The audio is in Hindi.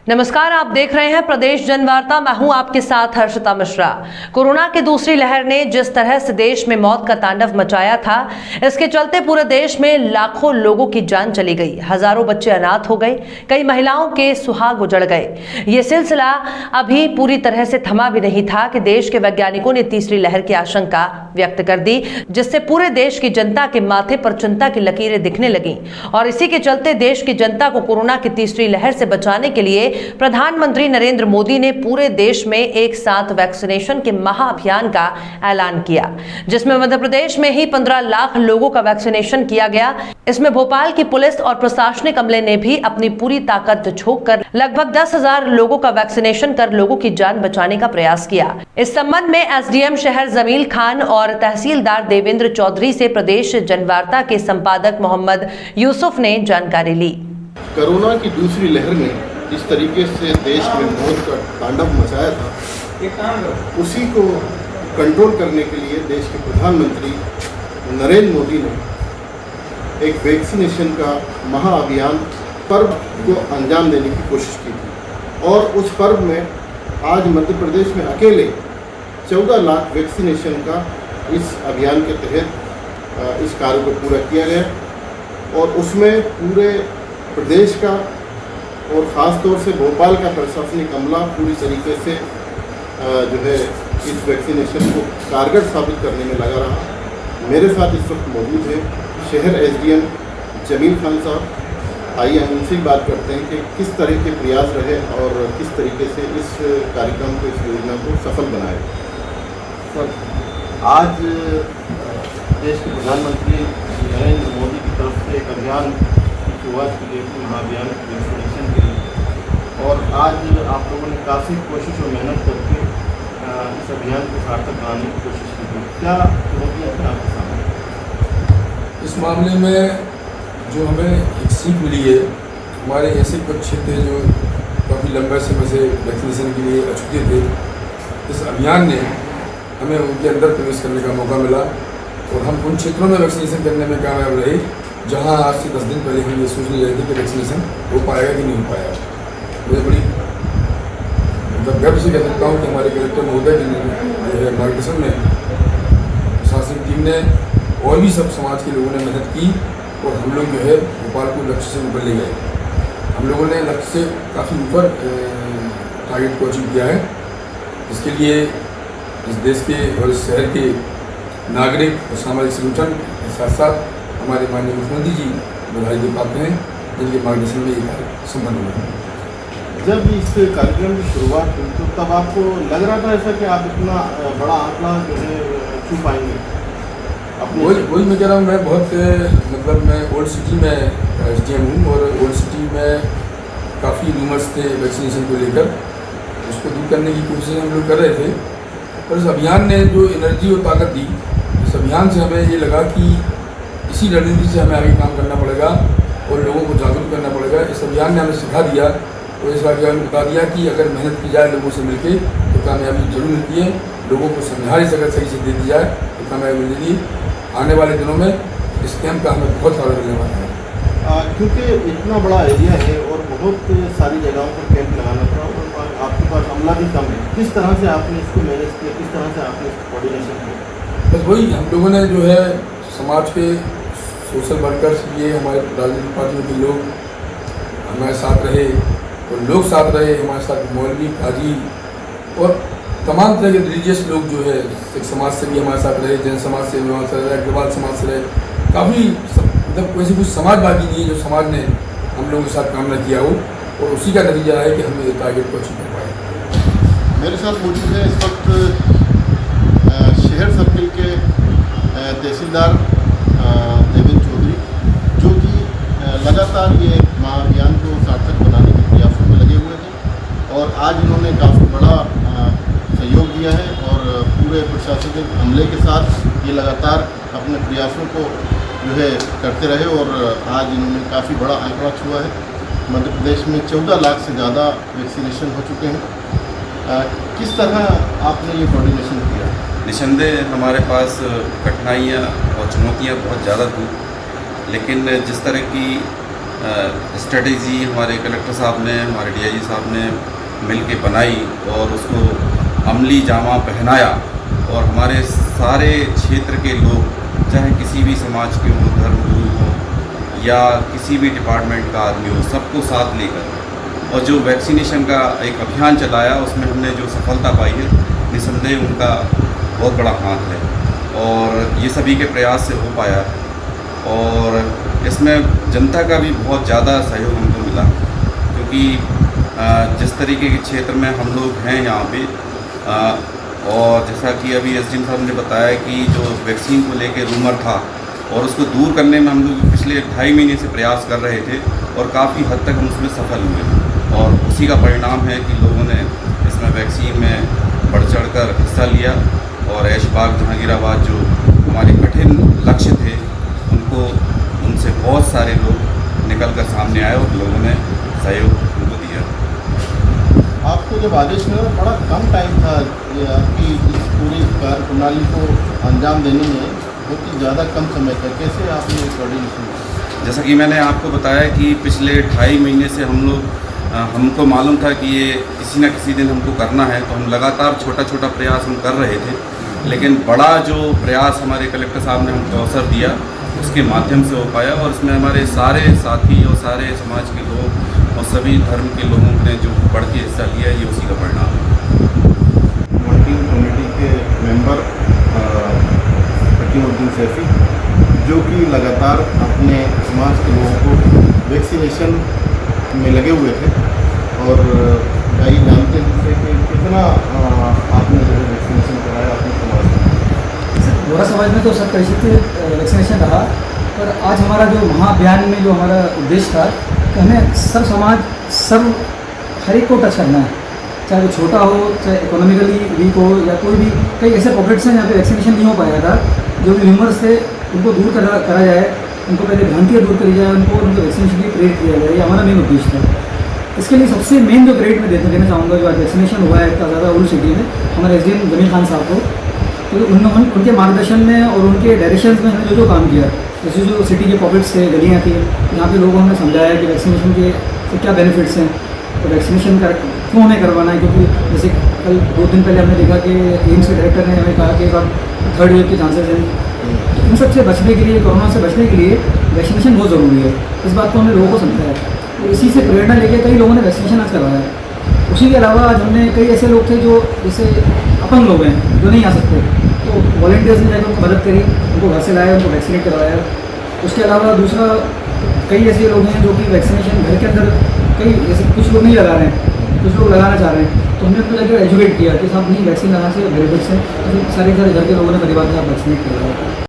नमस्कार, आप देख रहे हैं प्रदेश जनवार्ता। मैं हूं आपके साथ हर्षिता मिश्रा। कोरोना की दूसरी लहर ने जिस तरह से देश में मौत का तांडव मचाया था, इसके चलते पूरे देश में लाखों लोगों की जान चली गई, हजारों बच्चे अनाथ हो गए, कई महिलाओं के सुहाग उजड़ गए। ये सिलसिला अभी पूरी तरह से थमा भी नहीं था कि देश के वैज्ञानिकों ने तीसरी लहर की आशंका व्यक्त कर दी, जिससे पूरे देश की जनता के माथे पर चिंता की लकीरें दिखने लगी। और इसी के चलते देश की जनता को कोरोना की तीसरी लहर से बचाने के लिए प्रधानमंत्री नरेंद्र मोदी ने पूरे देश में एक साथ वैक्सीनेशन के महाअभियान का ऐलान किया, जिसमें मध्य प्रदेश में ही 15 लाख लोगों का वैक्सीनेशन किया गया। इसमें भोपाल की पुलिस और प्रशासनिक अमले ने भी अपनी पूरी ताकत झोंक कर लगभग 10,000 लोगों का वैक्सीनेशन कर लोगों की जान बचाने का प्रयास किया। इस संबंध में एसडीएम शहर जमील खान और तहसीलदार देवेंद्र चौधरी से प्रदेश जनवार्ता के संपादक मोहम्मद यूसुफ ने जानकारी ली। कोरोना की दूसरी लहर ने जिस तरीके से देश में मौत का तांडव मचाया था, उसी को कंट्रोल करने के लिए देश के प्रधानमंत्री नरेंद्र मोदी ने एक वैक्सीनेशन का महाअभियान पर्व को अंजाम देने की कोशिश की थी। और उस पर्व में आज मध्य प्रदेश में अकेले 14 लाख वैक्सीनेशन का इस अभियान के तहत इस कार्य को पूरा किया गया। और उसमें पूरे प्रदेश का और ख़ास तौर से भोपाल का प्रशासनिक अमला पूरी तरीके से जो है इस वैक्सीनेशन को कारगर साबित करने में लगा रहा। मेरे साथ इस वक्त मौजूद है शहर एसडीएम जमील खान साहब। आइए हम उनसे बात करते हैं कि किस तरह के प्रयास रहे और किस तरीके से इस कार्यक्रम को, इस योजना को सफल बनाया। सर, आज देश के प्रधानमंत्री नरेंद्र मोदी की तरफ से एक अभियान की शुरुआत की गई थी, महाअभियान वैक्सीनेशन के लिए। और आज आप लोगों ने काफ़ी कोशिश और मेहनत करके इस अभियान को सार्थक बनाने की कोशिश की थी। क्या चुनौतियाँ थी आपके सामने? इस मामले में जो हमें एक सीख मिली है, हमारे ऐसे कुछ क्षेत्र जो काफ़ी लंबे समय से वैक्सीनेशन के लिए अछूते थे, इस अभियान ने हमें उनके अंदर प्रवेश करने का मौका मिला और हम उन क्षेत्रों में वैक्सीनेशन करने में कामयाब रहे जहाँ आज से 10 दिन पहले हम ये सोच रहे थे कि वैक्सीनेशन हो पाएगा कि नहीं हो पाएगा। मुझे बड़ी गर्व से कह सकता हूँ कि हमारे कलेक्टर महोदय के मार्गदर्शन में प्रशासनिक टीम ने और भी सब समाज के लोगों ने मेहनत की और हम लोग जो है भोपाल को लक्ष्य से ऊपर ले गए। हम लोगों ने लक्ष्य से काफ़ी ऊपर टारगेट को अचीव किया है। इसके लिए इस देश के और इस शहर के नागरिक और सामाजिक संगठन के साथ साथ हमारे माननीय मुख्यमंत्री जी बधाई दे पाते हैं, जिनके मार्गदर्शन में ये कार्य संपन्न हुआ है। जब इस कार्यक्रम की शुरुआत हुई तो तब आपको लग रहा था ऐसा कि आप इतना बड़ा आंकड़ा जो है छू पाएंगे? वही मैं कह रहा हूँ। मैं बहुत मैं ओल्ड सिटी में एसडीएम हूँ और ओल्ड सिटी में काफ़ी रूमर्स थे वैक्सीनेशन को लेकर, उसको दूर करने की कोशिश हम लोग कर रहे थे। और इस अभियान ने जो एनर्जी और ताकत दी, इस अभियान से हमें ये लगा कि इसी रणनीति से हमें आगे काम करना पड़ेगा और लोगों को जागरूक करना पड़ेगा। इस अभियान ने हमें सिखा दिया और इस अभियान ने बता दिया कि अगर मेहनत की जाए लोगों से मिलकर तो कामयाबी जरूर मिलती है। लोगों को समझाइश अगर सही से दे दी जाए तो कामयाबी मिलेगी। आने वाले दिनों में इस कैंप का हमें बहुत फायदा मिलने वाला है। क्योंकि इतना बड़ा एरिया है और बहुत सारी जगहों पर कैंप लगाना पड़ा और आपके पास अमला भी कम है, किस तरह से आपने इसको मैनेज किया, किस तरह से आपने इसको कोऑर्डिनेशन किया? बस वही हम लोगों ने जो है समाज के सोशल वर्कर्स ये हमारे राजनीतिक पार्टियों के लोग हमारे साथ रहे और लोग साथ रहे, हमारे साथ मौलवी, काजी और तमाम तरह के रिलीजियस लोग जो है सिख समाज से भी हमारे साथ रहे, जैन समाज से भी हमारे साथ रहे, अग्रवाल समाज से रहे। काफ़ी मतलब कोई कुछ समाज बाकी नहीं है जो समाज ने हम लोगों के साथ काम न किया हो और उसी का नतीजा है कि हम ये टारगेट को अचीव कर पाए। मेरे साथ मौजूद है इस वक्त शहर सर्किल के तहसीलदार देवेंद्र चौधरी, जो कि लगातार ये महाअभियान को सार्थक बनाने के प्रयासों में लगे हुए थे और आज इन्होंने काफ़ी बड़ा सहयोग दिया है और पूरे प्रशासनिक अमले के साथ ये लगातार अपने प्रयासों को जो है करते रहे और आज इन्होंने काफ़ी बड़ा आंकड़ा छुआ है। मध्य प्रदेश में 14 लाख से ज़्यादा वैक्सीनेशन हो चुके हैं। किस तरह आपने ये कोऑर्डिनेशन किया? निसंदेह हमारे पास कठिनाइयाँ और चुनौतियाँ बहुत ज़्यादा थी, लेकिन जिस तरह की स्ट्रेटेजी हमारे कलेक्टर साहब ने, हमारे डीआईजी साहब ने मिल के बनाई और उसको अमली जामा पहनाया और हमारे सारे क्षेत्र के लोग, चाहे किसी भी समाज के हो, धर्म गुरु हो या किसी भी डिपार्टमेंट का आदमी हो, सबको साथ लेकर और जो वैक्सीनेशन का एक अभियान चलाया उसमें हमने जो सफलता पाई है, निसंदेह उनका बहुत बड़ा हाथ है और ये सभी के प्रयास से हो पाया और इसमें जनता का भी बहुत ज़्यादा सहयोग हमको मिला, क्योंकि जिस तरीके के क्षेत्र में हम लोग हैं यहाँ पे और जैसा कि अभी एसडीएम साहब ने बताया कि जो वैक्सीन को लेके रूमर था और उसको दूर करने में हम लोग पिछले 2.5 महीने से प्रयास कर रहे थे और काफ़ी हद तक हम उसमें सफल हुए और उसी का परिणाम है कि लोगों ने इसमें वैक्सीन में बढ़ चढ़ कर हिस्सा लिया और ऐशबाग जहांगीराबाद जो हमारे कठिन लक्ष्य थे उनसे बहुत सारे लोग निकल कर सामने आए और लोगों ने सहयोग उनको दिया। आपको जब आदेश मिला बड़ा कम टाइम था ये आपकी इस पूरी कार्य प्रणाली को अंजाम देने में, बहुत ही ज़्यादा कम समय था, कैसे आपने कोऑर्डिनेशन किया? जैसा कि मैंने आपको बताया कि पिछले 2.5 महीने से हमको मालूम था कि ये किसी न किसी दिन हमको करना है, तो हम लगातार छोटा छोटा प्रयास हम कर रहे थे, लेकिन बड़ा जो प्रयास हमारे कलेक्टर साहब ने हमको अवसर दिया उसके माध्यम से हो पाया और इसमें हमारे सारे साथी और सारे समाज के लोग और सभी धर्म के लोगों ने जो बढ़ के हिस्सा लिया, ये उसी का परिणाम है। मॉनिटरिंग कमेटी के मेंबर हकीमुद्दीन सैफी जो कि लगातार अपने समाज के लोगों को वैक्सीनेशन में लगे हुए थे और कई जानते थे कि कितना आपने जो वैक्सीनेशन कराया अपने समाज में। गोरा समाज में तो 70% वैक्सीनेशन रहा, पर आज हमारा जो महाअभियान में जो हमारा उद्देश्य था कि हमें सब समाज हर एक को टच करना है, चाहे वो छोटा हो, चाहे इकोनॉमिकली वीक हो या कोई भी। कई ऐसे पॉकेट्स हैं जहाँ पे वैक्सीनेशन नहीं हो पाया था, जो भी ह्यूमर्स थे उनको दूर करा जाए, उनको पहले भ्रांतियाँ दूर करी जाए, उनको वैक्सीनेशन के लिए प्रेरित किया जाए, ये हमारा मेन उद्देश्य था। इसके लिए सबसे मेन जो क्रेडिट मैं देना चाहूँगा, जो आज वैक्सीनेशन हुआ है इतना ज़्यादा ओल्ड सिटी में, हमारे एसडीएम जमील खान साहब को, तो उनके मार्गदर्शन में और उनके डायरेक्शन में हमने जो काम किया, जैसे जो सिटी के पॉकेट्स थे, गलियाँ थी, यहाँ पे लोगों ने समझाया कि वैक्सीनेशन के से क्या बेनिफिट्स हैं, तो वैक्सीनेशन का क्यों हमें करवाना है, क्योंकि जैसे कल 2 दिन पहले हमने देखा कि एम्स के डायरेक्टर ने हमें कहा कि अब 3rd वेव के चांसेस हैं, तो इन सबसे बचने के लिए, कोरोना से बचने के लिए वैक्सीनेशन बहुत ज़रूरी है। इस बात को हमने लोगों को समझाया, तो इसी से प्रेरणा लेके कई लोगों ने वैक्सीनेशन आज करवाया। उसी के अलावा आज हमने कई ऐसे लोग थे जो जैसे अपंग लोग हैं जो नहीं आ सकते, तो वॉलंटियर्स ने जाकर उनको मदद करी, उनको घर से लाया, उनको वैक्सीनेट करवाया। उसके अलावा दूसरा कई ऐसे लोग हैं जो कि वैक्सीनेशन घर के अंदर कई जैसे कुछ लोग नहीं लगा रहे हैं, कुछ लोग लगाना चाह रहे हैं, तो हमने उनको लेकर एजुकेट किया कि साहब नहीं वैक्सीन लगाने से बेनिफिट्स हैं, तो सारे घर के लोगों ने परिवार के साथ वैक्सीनेट करवाया।